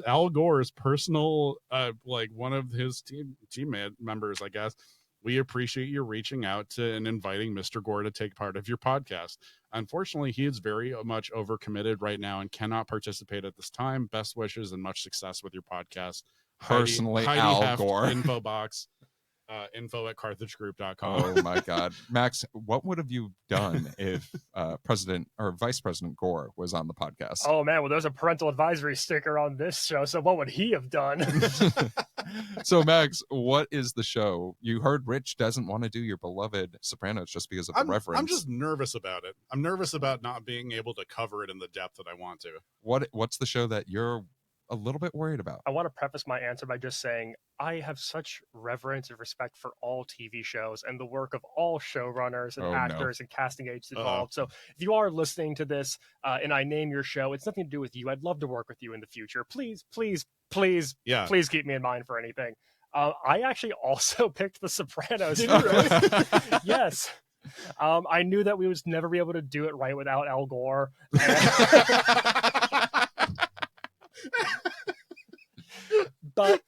Al Gore's personal, one of his team members, I guess. We appreciate you reaching out to and inviting Mr. Gore to take part of your podcast. Unfortunately, he is very much overcommitted right now and cannot participate at this time. Best wishes and much success with your podcast. Personally, Heidi Al Heft, Gore. info box, info@carthagegroup.com. Oh my God. Max, what would have you done if President or Vice President Gore was on the podcast? Oh man, well there's a parental advisory sticker on this show, so what would he have done? So Max, what is the show? You heard Rich doesn't want to do your beloved Sopranos just because of the reference. I'm just nervous about it. I'm nervous about not being able to cover it in the depth that I want to. What's the show that you're a little bit worried about? I want to preface my answer by just saying I have such reverence and respect for all TV shows and the work of all showrunners and actors and casting agents involved. So if you are listening to this and I name your show, it's nothing to do with you. I'd love to work with you in the future. Please keep me in mind for anything. I actually also picked The Sopranos. Did you really? Yes. I knew that we would never be able to do it right without Al Gore. But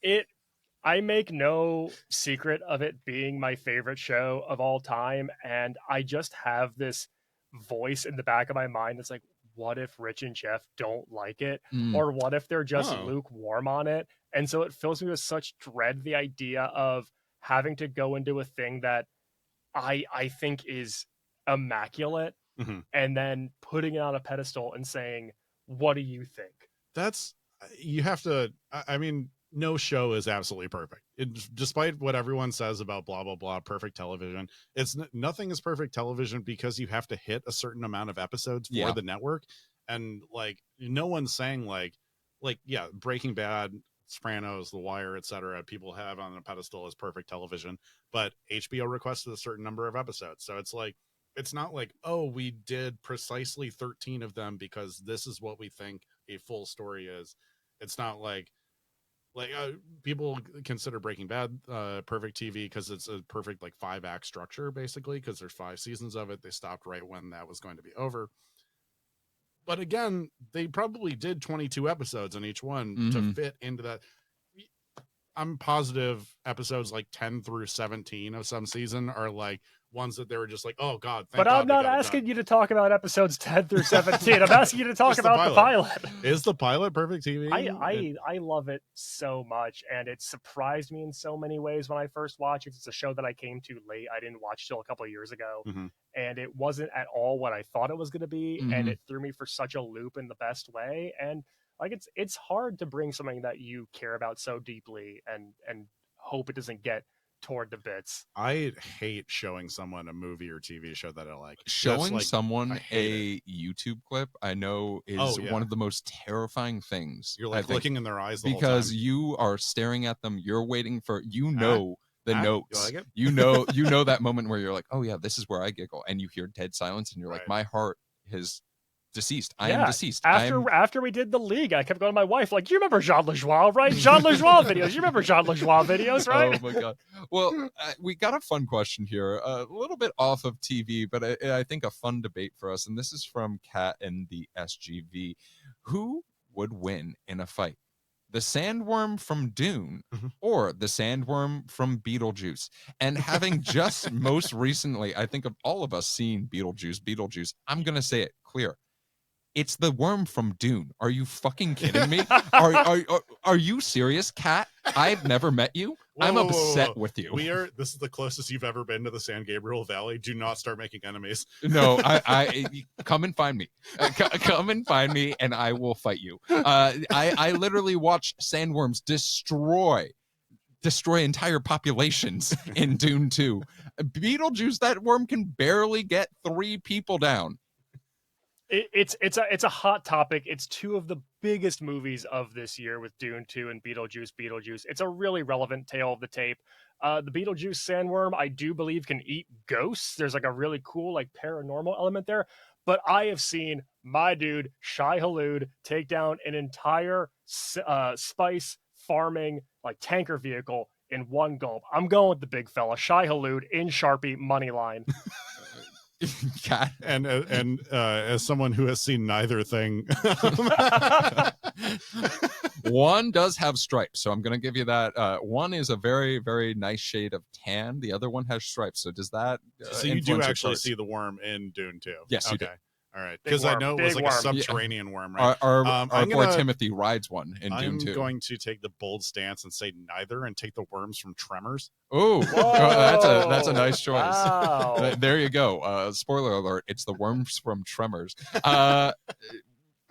I make no secret of it being my favorite show of all time, and I just have this voice in the back of my mind that's like, what if Rich and Geoff don't like it? Or what if they're just lukewarm on it? And so it fills me with such dread, the idea of having to go into a thing that I think is immaculate, and then putting it on a pedestal and saying, what do you think? You have to, I mean, no show is absolutely perfect. Despite what everyone says about blah, blah, blah, perfect television, nothing is perfect television because you have to hit a certain amount of episodes for the network. And no one's saying Breaking Bad, Sopranos, The Wire, etc. people have on a pedestal as perfect television, but HBO requested a certain number of episodes. So it's not like, oh, we did precisely 13 of them because this is what we think a full story is. It's not like people consider Breaking Bad perfect TV because it's a perfect 5-act structure, basically, because there's 5 seasons of it. They stopped right when that was going to be over. But again, they probably did 22 episodes on each one to fit into that. I'm positive episodes 10 through 17 of some season are ones that they were just oh God. But I'm not asking you to talk about episodes 10 through 17. I'm asking you to talk about the pilot. Is the pilot perfect TV? I love it so much, and it surprised me in so many ways when I first watched it. It's a show that I came to late. I didn't watch till a couple of years ago, and it wasn't at all what I thought it was going to be, and it threw me for such a loop in the best way. And it's hard to bring something that you care about so deeply and hope it doesn't get toward the bits. I hate showing someone a movie or TV show that I like. Showing someone a YouTube clip, I know, is one of the most terrifying things. You're looking in their eyes the because whole time. You are staring at them. You're waiting for the notes. You like it? you know that moment where you're like, oh yeah, this is where I giggle, and you hear dead silence, and you're like, my heart has deceased. I am deceased. After we did the League, I kept going to my wife like, "You remember Jean Lajoie, right? Jean Lajoie videos. You remember Jean Lajoie videos, right?" Oh my god. Well, we got a fun question here, a little bit off of TV, but I think a fun debate for us. And this is from Kat and the SGV. Who would win in a fight? The sandworm from Dune or the sandworm from Beetlejuice? And having just most recently, I think of all of us seen Beetlejuice, I'm going to say it clear. It's the worm from Dune. Are you fucking kidding me? Are you serious, Kat? I've never met you. I'm upset with you. This is the closest you've ever been to the San Gabriel Valley. Do not start making enemies. No, I come and find me. Come and find me, and I will fight you. I literally watched sandworms destroy entire populations in Dune 2. Beetlejuice, that worm can barely get 3 people down. It's a hot topic. It's two of the biggest movies of this year with Dune 2 and Beetlejuice. It's a really relevant tale of the tape. The Beetlejuice sandworm, I do believe, can eat ghosts. There's like a really cool like paranormal element there. But I have seen my dude Shai Hulud take down an entire spice farming like tanker vehicle in one gulp. I'm going with the big fella, Shai Hulud in Sharpie money line. God. And as someone who has seen neither thing, one does have stripes, so I'm going to give you that. One is a very, very nice shade of tan. The other one has stripes. So does that? So you do actually see the worm in Dune 2? Yes, you do. All right, because I know it was like a subterranean worm, right? Our boy Timothy rides one in Dune 2. I'm going to take the bold stance and say neither, and take the worms from Tremors. Oh, that's a nice choice. Wow. There you go. Spoiler alert: it's the worms from Tremors. A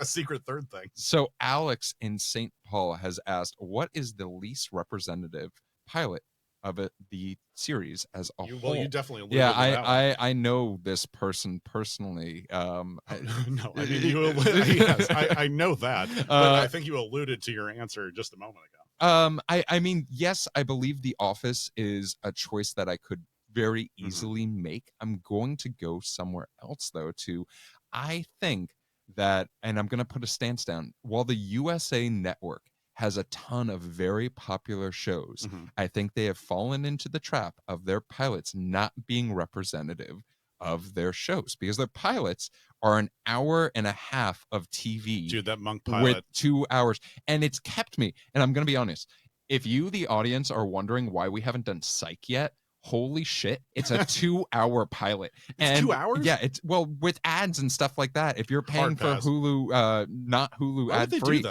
secret third thing. So Alex in St. Paul has asked, "What is the least representative pilot of the series as a whole?" Well, you definitely alluded yeah, to that one. I know this person personally. No, I mean you alluded, yes, I know that, but I think you alluded to your answer just a moment ago. I mean, yes, I believe The Office is a choice that I could very easily make. I'm going to go somewhere else though. I think that, and I'm going to put a stance down. While the USA Network has a ton of very popular shows, I think they have fallen into the trap of their pilots not being representative of their shows, because their pilots are an hour and a half of TV. Dude, that Monk pilot with 2 hours, and it's kept me. And I'm going to be honest, if you, the audience, are wondering why we haven't done Psych yet, holy shit, it's a 2-hour pilot. It's 2 hours? Yeah, it's with ads and stuff like that. If you're paying for Hulu, not Hulu ad free.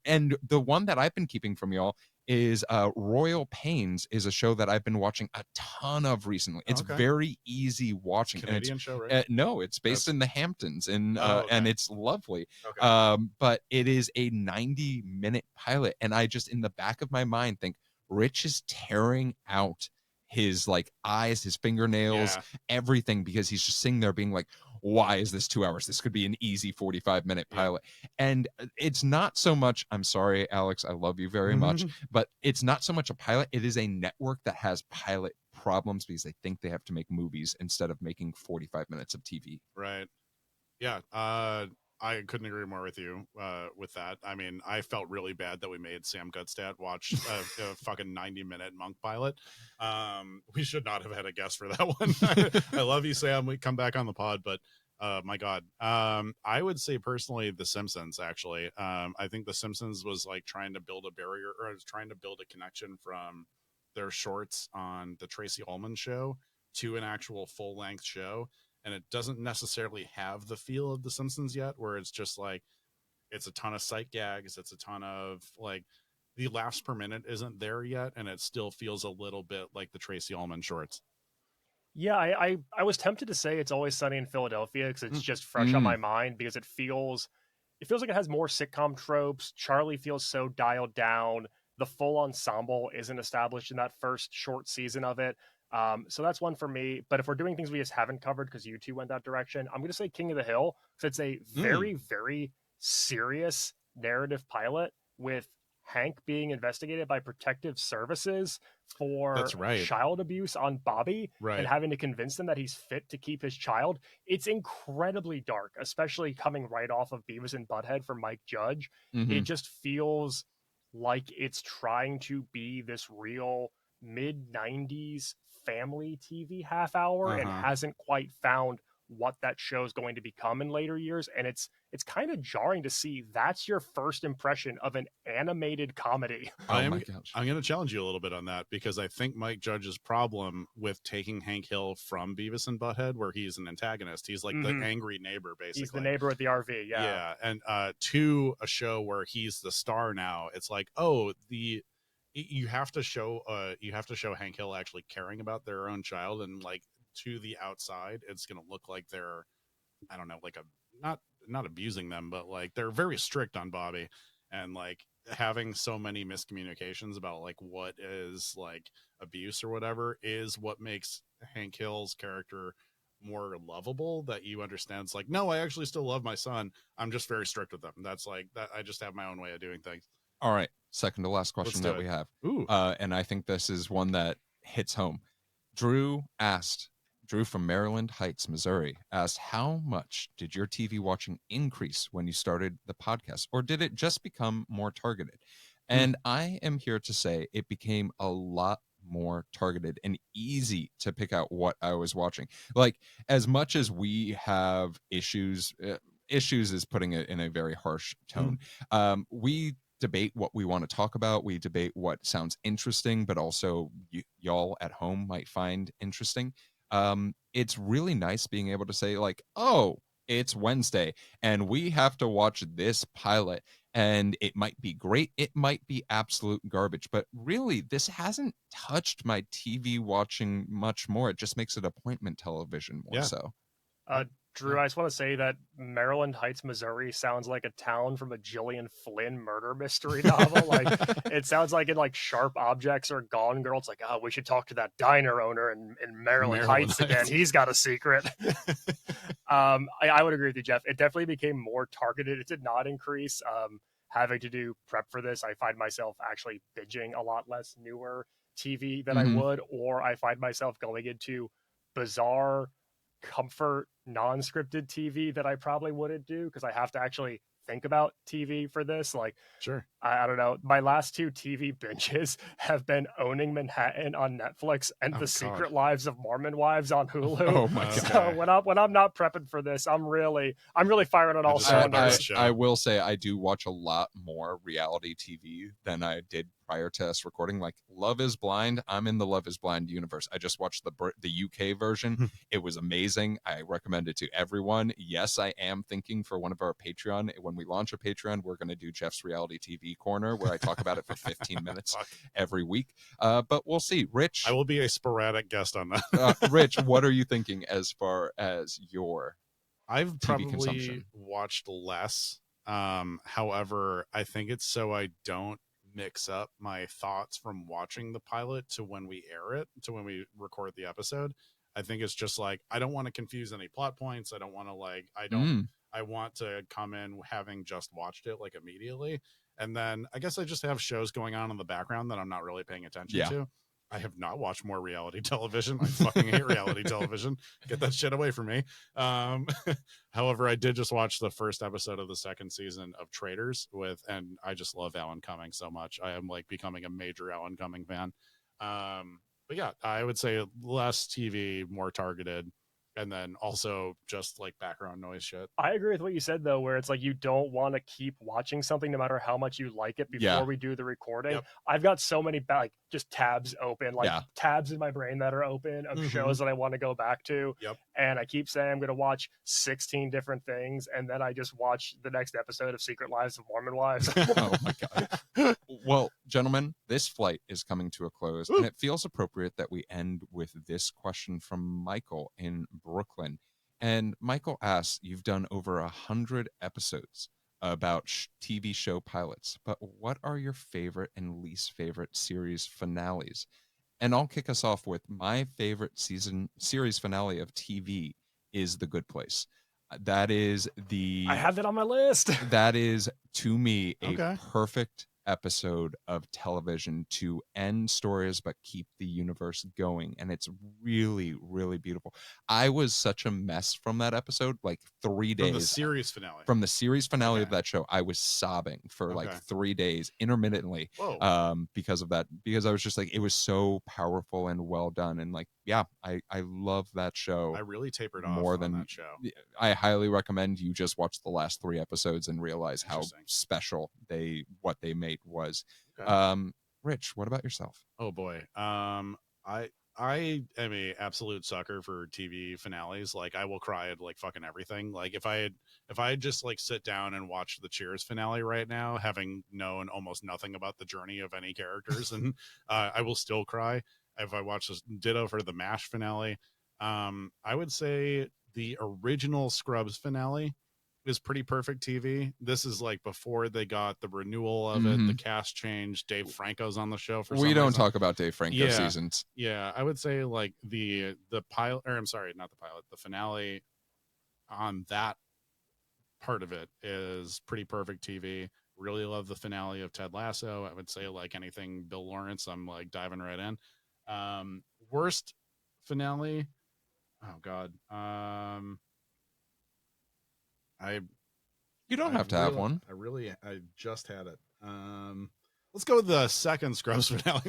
And the one that I've been keeping from y'all is Royal Pains, is a show that I've been watching a ton of recently. It's very easy watching. Canadian show, right? No, it's based in the Hamptons, and it's lovely. Okay. But it is a 90-minute pilot, and I just in the back of my mind think Rich is tearing out his like eyes, his fingernails, everything, because he's just sitting there being like, why is this 2 hours? This could be an easy 45-minute pilot. And it's not so much, I'm sorry, Alex, I love you very much, but it's not so much a pilot. It is a network that has pilot problems because they think they have to make movies instead of making 45 minutes of TV. Right. Yeah. I couldn't agree more with you with that. I mean, I felt really bad that we made Sam Gutstadt watch a fucking 90-minute Monk pilot. We should not have had a guest for that one. I love you, Sam. We come back on the pod, but my God. I would say personally The Simpsons, actually. I think The Simpsons was like trying to build a barrier, or was trying to build a connection from their shorts on the Tracy Ullman show to an actual full-length show. And it doesn't necessarily have the feel of The Simpsons yet, where it's just like, it's a ton of sight gags. It's a ton of like, the laughs per minute isn't there yet. And it still feels a little bit like the Tracy Ullman shorts. Yeah, I was tempted to say It's Always Sunny in Philadelphia because it's just fresh on my mind, because it feels like it has more sitcom tropes. Charlie feels so dialed down. The full ensemble isn't established in that first short season of it. So that's one for me. But if we're doing things we just haven't covered because you two went that direction, I'm going to say King of the Hill, because it's a very, very serious narrative pilot with Hank being investigated by protective services for That's right. child abuse on Bobby Right. and having to convince them that he's fit to keep his child. It's incredibly dark, especially coming right off of Beavis and Butthead for Mike Judge. It just feels like it's trying to be this real mid-90s family TV half hour and hasn't quite found what that show's going to become in later years. And it's kind of jarring to see that's your first impression of an animated comedy. I'm going to challenge you a little bit on that, because I think Mike Judge's problem with taking Hank Hill from Beavis and Butthead, where he's an antagonist, he's like the angry neighbor, basically. He's the neighbor with the RV. Yeah. And to a show where he's the star now, it's like, oh, you have to show Hank Hill actually caring about their own child, and like to the outside it's going to look like they're, I don't know, like not abusing them, but like they're very strict on Bobby, and like having so many miscommunications about like what is like abuse or whatever is what makes Hank Hill's character more lovable, that you understand it's like, no, I actually still love my son, I'm just very strict with them. That's like that, I just have my own way of doing things. All right, second to last question that we have. Ooh. And I think this is one that hits home. Drew from Maryland Heights, Missouri, asked, how much did your TV watching increase when you started the podcast, or did it just become more targeted? And I am here to say it became a lot more targeted and easy to pick out what I was watching. Like, as much as we have issues is putting it in a very harsh tone. We debate what we want to talk about. We debate what sounds interesting, but also y'all at home might find interesting. It's really nice being able to say like, oh, it's Wednesday and we have to watch this pilot, and it might be great, it might be absolute garbage, but really this hasn't touched my TV watching much more. It just makes it appointment television more. So Drew, I just want to say that Maryland Heights, Missouri sounds like a town from a Gillian Flynn murder mystery novel. Like, it sounds like in like Sharp Objects or Gone Girl. It's like, oh, we should talk to that diner owner in Maryland Heights again. He's got a secret. I would agree with you, Geoff. It definitely became more targeted. It did not increase. Having to do prep for this, I find myself actually binging a lot less newer TV than I would, or I find myself going into bizarre comfort non-scripted TV that I probably wouldn't do because I have to actually think about TV for this. Like, sure, I don't know. My last two TV binges have been Owning Manhattan on Netflix and The Secret Lives of Mormon Wives on Hulu. Oh my God. So when I'm not prepping for this, I'm really firing on all cylinders. I will say I do watch a lot more reality TV than I did prior to us recording. Like Love is Blind, I'm in the Love is Blind universe. I just watched the UK version. It was amazing. I recommend it to everyone. Yes, I am thinking for one of our Patreon, when we launch a Patreon, we're going to do Geoff's Reality TV Corner where I talk about it for 15 minutes every week. But we'll see. Rich, I will be a sporadic guest on that. Rich, what are you thinking as far as your I've TV probably consumption? watched less. However, I think it's so I don't mix up my thoughts from watching the pilot to when we air it, to when we record the episode. I think it's just like, I don't want to confuse any plot points. I don't want to I want to come in having just watched it like immediately. And then I guess I just have shows going on in the background that I'm not really paying attention to. I have not watched more reality television. I fucking hate reality television. Get that shit away from me. However, I did just watch the first episode of the second season of Traitors and I just love Alan Cumming so much. I am like becoming a major Alan Cumming fan. But yeah, I would say less TV, more targeted. And then also just like background noise shit. I agree with what you said though, where it's like you don't want to keep watching something no matter how much you like it before we do the recording. Yep. I've got so many like just tabs open, like tabs in my brain that are open of shows that I want to go back to. Yep. And I keep saying I'm going to watch 16 different things, and then I just watch the next episode of Secret Lives of Mormon Wives. Oh my God. Well, gentlemen, this flight is coming to a close, and it feels appropriate that we end with this question from Michael in Brooklyn. And Michael asks, you've done over 100 episodes about TV show pilots, but what are your favorite and least favorite series finales? And I'll kick us off with my favorite series finale of TV is The Good Place. That is I have it on my list. That is, to me, a perfect episode of television to end stories but keep the universe going, and it's really, really beautiful. I was such a mess from that episode, like 3 days. From the series finale. From the series finale Okay. of that show, I was sobbing for like Okay. 3 days intermittently. Whoa. Because of that, because I was just like, it was so powerful and well done, and like, yeah, I love that show. I really tapered off more on than that show. I highly recommend you just watch the last 3 episodes and realize how Interesting. special what they made was. Okay. Rich, what about yourself? Oh boy. I am a absolute sucker for TV finales. Like, I will cry at like fucking everything. Like, if I had just like sit down and watch the Cheers finale right now, having known almost nothing about the journey of any characters, and I will still cry. If I watch this, ditto for the MASH finale. I would say the original Scrubs finale is pretty perfect TV. This is like before they got the renewal of it, the cast change. Dave Franco's on the show for some We don't reason. talk about Dave Franco seasons. Yeah, I would say like the pilot, or I'm sorry, not the pilot, the finale on that part of it is pretty perfect TV. Really love the finale of Ted Lasso. I would say like anything Bill Lawrence, I'm like diving right in. Worst finale. Oh God. You don't have to have one. I just had it. Let's go with the second Scrubs finale.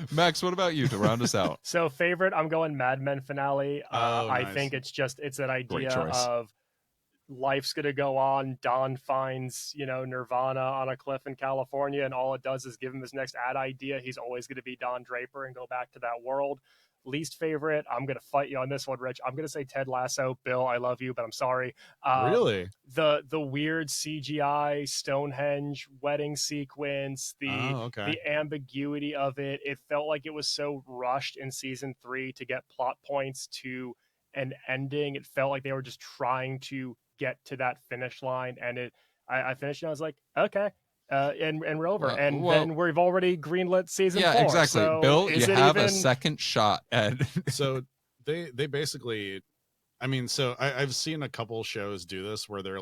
Max, what about you to round us out? So favorite, I'm going Mad Men finale. I Nice. think it's that idea choice. of life's gonna go on. Don finds, Nirvana on a cliff in California, and all it does is give him his next ad idea. He's always gonna be Don Draper and go back to that world. Least favorite, I'm gonna fight you on this one, Rich. I'm gonna say Ted Lasso. Bill, I love you, but I'm sorry. Really? The weird CGI Stonehenge wedding sequence, the ambiguity of it. It felt like it was so rushed in season 3 to get plot points to an ending. It felt like they were just trying to get to that finish line, and I finished and I was like, okay. And we're over, then we've already greenlit season 4. Yeah, exactly. So Bill, you have a second shot at. So they basically, I mean, so I've seen a couple shows do this where they're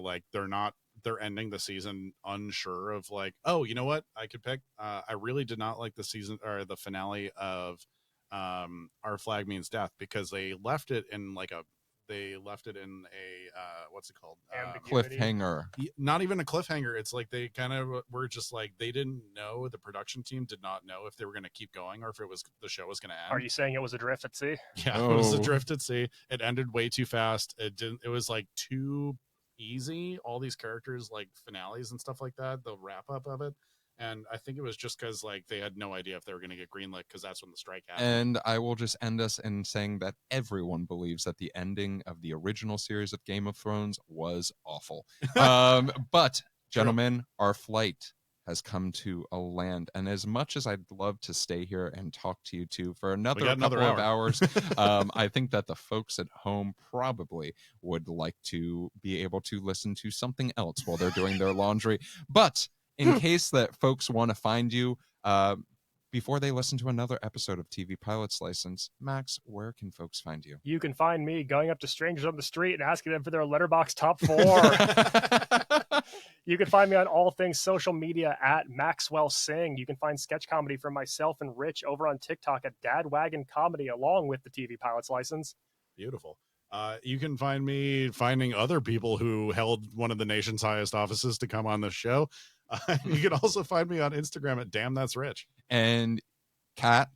ending the season unsure of like, oh, you know what, I could pick. I really did not like the season or the finale of Our Flag Means Death, because they left it in a what's it called? Cliffhanger. Not even a cliffhanger. It's like they kind of were just like, they didn't know, the production team did not know if they were going to keep going or if the show was going to end. Are you saying it was adrift at sea? Yeah, It was adrift at sea. It ended way too fast. It was like too easy. All these characters, like finales and stuff like that, the wrap up of it. And I think it was just because like they had no idea if they were going to get greenlit, because that's when the strike happened. And I will just end us in saying that everyone believes that the ending of the original series of Game of Thrones was awful. But gentlemen, our flight has come to a land, and as much as I'd love to stay here and talk to you two for another couple of hours, I think that the folks at home probably would like to be able to listen to something else while they're doing their laundry. But in case that folks want to find you before they listen to another episode of TV Pilot's License, Max, where can folks find you? You can find me going up to strangers on the street and asking them for their Letterboxd top 4. You can find me on all things social media at Maxwell Sing. You can find sketch comedy from myself and Rich over on TikTok at Dadwagon Comedy, along with the TV Pilot's License. Beautiful. You can find me finding other people who held one of the nation's highest offices to come on the show. You can also find me on Instagram at Damn That's Rich. And Kat,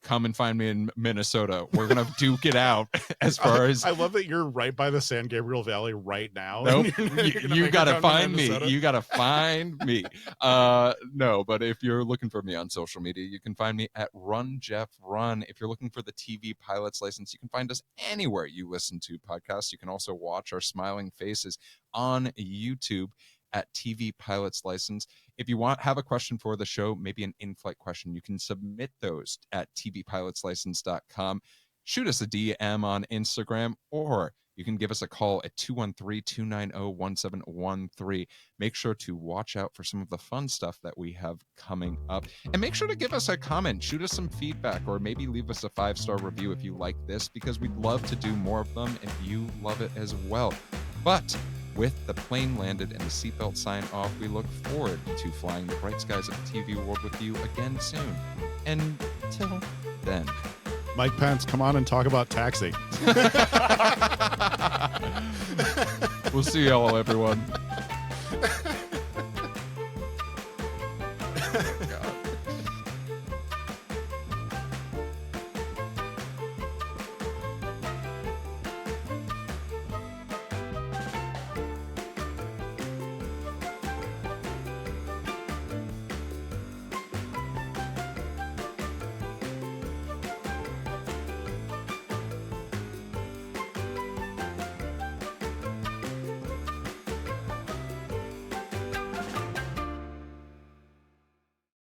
come and find me in Minnesota. We're gonna duke it out as far as. I love that you're right by the San Gabriel Valley right now. Nope. You gotta find me. You gotta find me. No, but if you're looking for me on social media, you can find me at Run Jeff Run. If you're looking for the TV Pilot's License, you can find us anywhere you listen to podcasts. You can also watch our smiling faces on YouTube at TV Pilot's License. If you have a question for the show, maybe an in-flight question, you can submit those at tvpilotslicense.com. Shoot us a DM on Instagram, or you can give us a call at 213-290-1713. Make sure to watch out for some of the fun stuff that we have coming up. And make sure to give us a comment, shoot us some feedback, or maybe leave us a 5-star review if you like this, because we'd love to do more of them if you love it as well. But With the plane landed and the seatbelt sign off, we look forward to flying the bright skies of the TV world with you again soon. Until then. Mike Pence, come on and talk about taxi. We'll see y'all, everyone. God.